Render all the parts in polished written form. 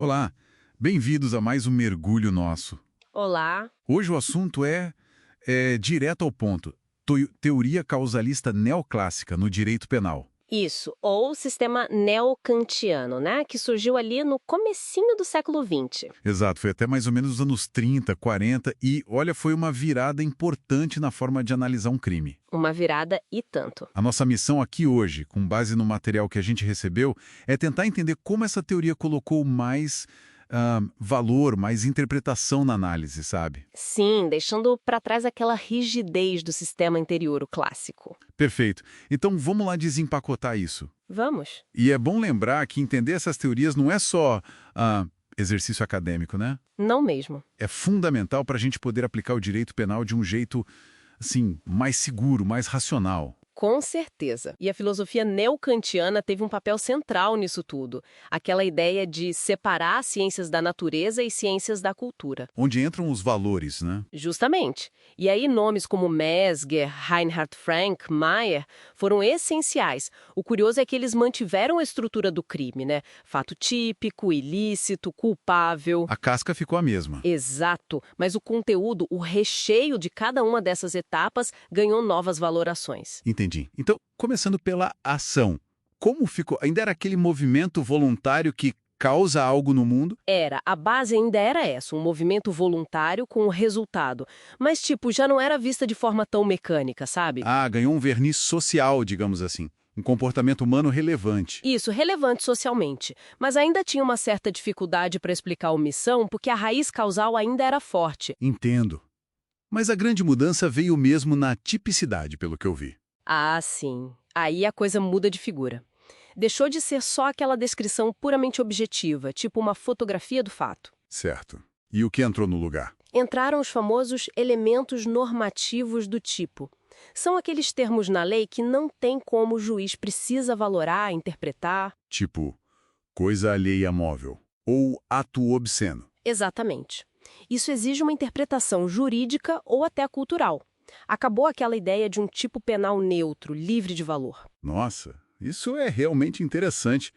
Olá, bem-vindos a mais um mergulho nosso. Olá. Hoje o assunto é direto ao ponto. Teoria causalista neoclássica no direito penal. Isso, ou sistema neocantiano, né? Que surgiu ali no comecinho do século XX. Exato, foi até mais ou menos os anos 30, 40 e, olha, foi uma virada importante na forma de analisar um crime. Uma virada e tanto. A nossa missão aqui hoje, com base no material que a gente recebeu, é tentar entender como essa teoria colocou mais valor, mais interpretação na análise, sabe? Sim, deixando para trás aquela rigidez do sistema anterior, o clássico. Perfeito. Então vamos lá desempacotar isso. Vamos? E é bom lembrar que entender essas teorias não é só exercício acadêmico, né? Não mesmo. É fundamental para a gente poder aplicar o direito penal de um jeito, assim, mais seguro, mais racional. Com certeza. E a filosofia neocantiana teve um papel central nisso tudo. Aquela ideia de separar ciências da natureza e ciências da cultura. Onde entram os valores, né? Justamente. E aí nomes como Mesger, Reinhard Frank, Mayer foram essenciais. O curioso é que eles mantiveram a estrutura do crime, né? Fato típico, ilícito, culpável. A casca ficou a mesma. Exato. Mas o conteúdo, o recheio de cada uma dessas etapas ganhou novas valorações. Entendi. Então, começando pela ação. Como ficou? Ainda era aquele movimento voluntário que causa algo no mundo? A base ainda era essa, um movimento voluntário com o resultado. Mas, já não era vista de forma tão mecânica, sabe? Ah, ganhou um verniz social, digamos assim. Um comportamento humano relevante. Isso, relevante socialmente. Mas ainda tinha uma certa dificuldade para explicar a omissão, porque a raiz causal ainda era forte. Entendo. Mas a grande mudança veio mesmo na tipicidade, pelo que eu vi. Ah, sim. Aí a coisa muda de figura. Deixou de ser só aquela descrição puramente objetiva, tipo uma fotografia do fato. Certo. E o que entrou no lugar? Entraram os famosos elementos normativos do tipo. São aqueles termos na lei que não tem como o juiz precisa valorar, interpretar. Tipo, coisa alheia móvel. Ou ato obsceno. Exatamente. Isso exige uma interpretação jurídica ou até cultural. Acabou aquela ideia de um tipo penal neutro, livre de valor. Nossa, isso é realmente interessante.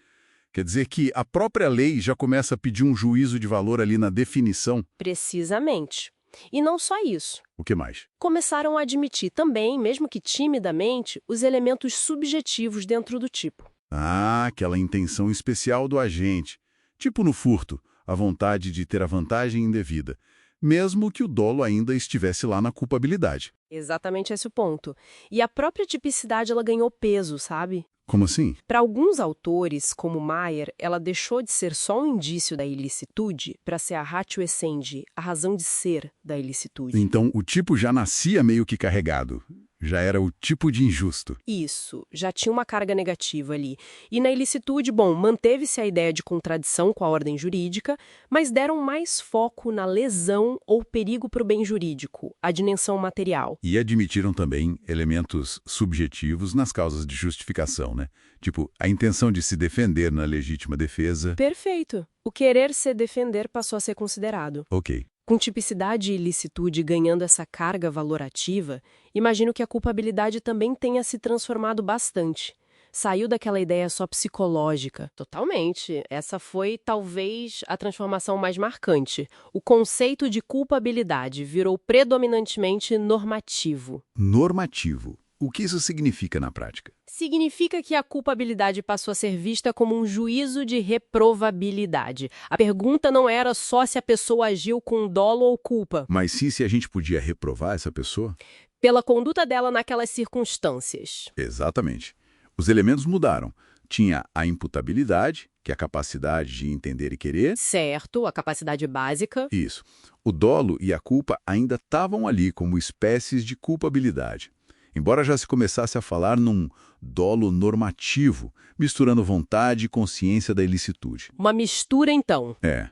Quer dizer que a própria lei já começa a pedir um juízo de valor ali na definição. Precisamente. E não só isso. O que mais? Começaram a admitir também, mesmo que timidamente, os elementos subjetivos dentro do tipo. Ah, aquela intenção especial do agente. Tipo no furto, a vontade de ter a vantagem indevida, mesmo que o dolo ainda estivesse lá na culpabilidade. Exatamente esse o ponto. E a própria tipicidade ela ganhou peso, sabe? Como assim? Para alguns autores, como Mayer, ela deixou de ser só um indício da ilicitude para ser a ratio essendi, a razão de ser da ilicitude. Então, o tipo já nascia meio que carregado. Já era o tipo de injusto. Isso, já tinha uma carga negativa ali. E na ilicitude, manteve-se a ideia de contradição com a ordem jurídica, mas deram mais foco na lesão ou perigo para o bem jurídico, a dimensão material. E admitiram também elementos subjetivos nas causas de justificação, né? Tipo, a intenção de se defender na legítima defesa. Perfeito. O querer se defender passou a ser considerado. Ok. Com tipicidade e ilicitude ganhando essa carga valorativa, imagino que a culpabilidade também tenha se transformado bastante. Saiu daquela ideia só psicológica. Totalmente. Essa foi, talvez, a transformação mais marcante. O conceito de culpabilidade virou predominantemente normativo. Normativo. O que isso significa na prática? Significa que a culpabilidade passou a ser vista como um juízo de reprovabilidade. A pergunta não era só se a pessoa agiu com dolo ou culpa. Mas sim se a gente podia reprovar essa pessoa? Pela conduta dela naquelas circunstâncias. Exatamente. Os elementos mudaram. Tinha a imputabilidade, que é a capacidade de entender e querer. Certo, a capacidade básica. Isso. O dolo e a culpa ainda estavam ali como espécies de culpabilidade. Embora já se começasse a falar num dolo normativo, misturando vontade e consciência da ilicitude. Uma mistura, então. É.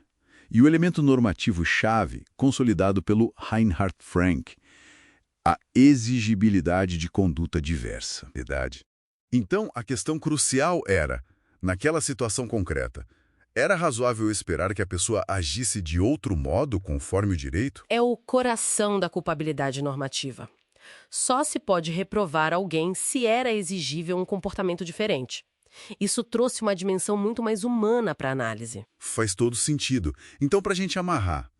E o elemento normativo-chave, consolidado pelo Reinhard Frank, a exigibilidade de conduta diversa. Verdade. Então, a questão crucial era, naquela situação concreta, era razoável esperar que a pessoa agisse de outro modo conforme o direito? É o coração da culpabilidade normativa. Só se pode reprovar alguém se era exigível um comportamento diferente. Isso trouxe uma dimensão muito mais humana para a análise. Faz todo sentido. Então, para a gente amarrar,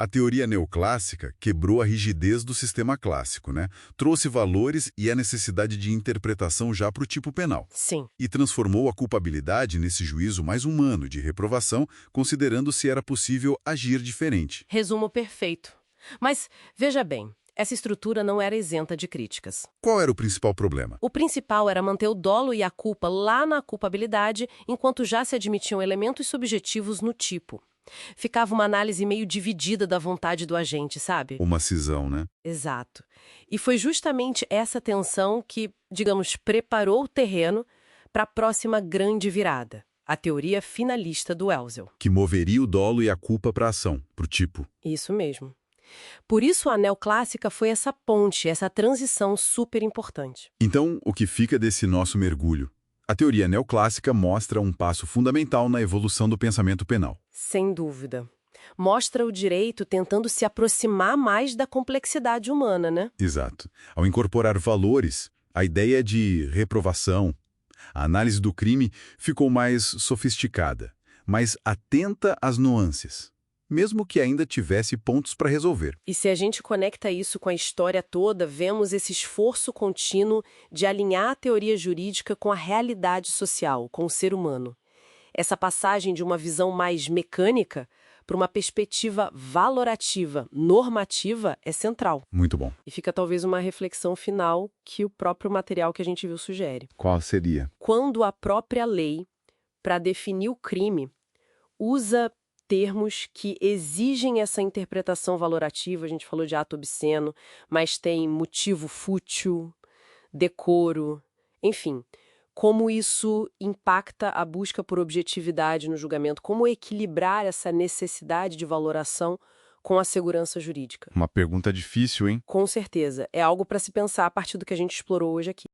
a teoria neoclássica quebrou a rigidez do sistema clássico, né? Trouxe valores e a necessidade de interpretação já para o tipo penal. Sim. E transformou a culpabilidade nesse juízo mais humano de reprovação, considerando se era possível agir diferente. Resumo perfeito. Mas, veja bem, essa estrutura não era isenta de críticas. Qual era o principal problema? O principal era manter o dolo e a culpa lá na culpabilidade, enquanto já se admitiam elementos subjetivos no tipo. Ficava uma análise meio dividida da vontade do agente, sabe? Uma cisão, né? Exato. E foi justamente essa tensão que, digamos, preparou o terreno para a próxima grande virada, a teoria finalista do Elzel. Que moveria o dolo e a culpa para a ação, para o tipo. Isso mesmo. Por isso a neoclássica foi essa ponte, essa transição super importante. Então, o que fica desse nosso mergulho? A teoria neoclássica mostra um passo fundamental na evolução do pensamento penal. Sem dúvida. Mostra o direito tentando se aproximar mais da complexidade humana, né? Exato. Ao incorporar valores, a ideia de reprovação, a análise do crime ficou mais sofisticada, mais atenta às nuances, mesmo que ainda tivesse pontos para resolver. E se a gente conecta isso com a história toda, vemos esse esforço contínuo de alinhar a teoria jurídica com a realidade social, com o ser humano. Essa passagem de uma visão mais mecânica para uma perspectiva valorativa, normativa, é central. Muito bom. E fica talvez uma reflexão final que o próprio material que a gente viu sugere. Qual seria? Quando a própria lei, para definir o crime, usa termos que exigem essa interpretação valorativa, a gente falou de ato obsceno, mas tem motivo fútil, decoro, enfim, como isso impacta a busca por objetividade no julgamento, como equilibrar essa necessidade de valoração com a segurança jurídica. Uma pergunta difícil, hein? Com certeza, é algo para se pensar a partir do que a gente explorou hoje aqui.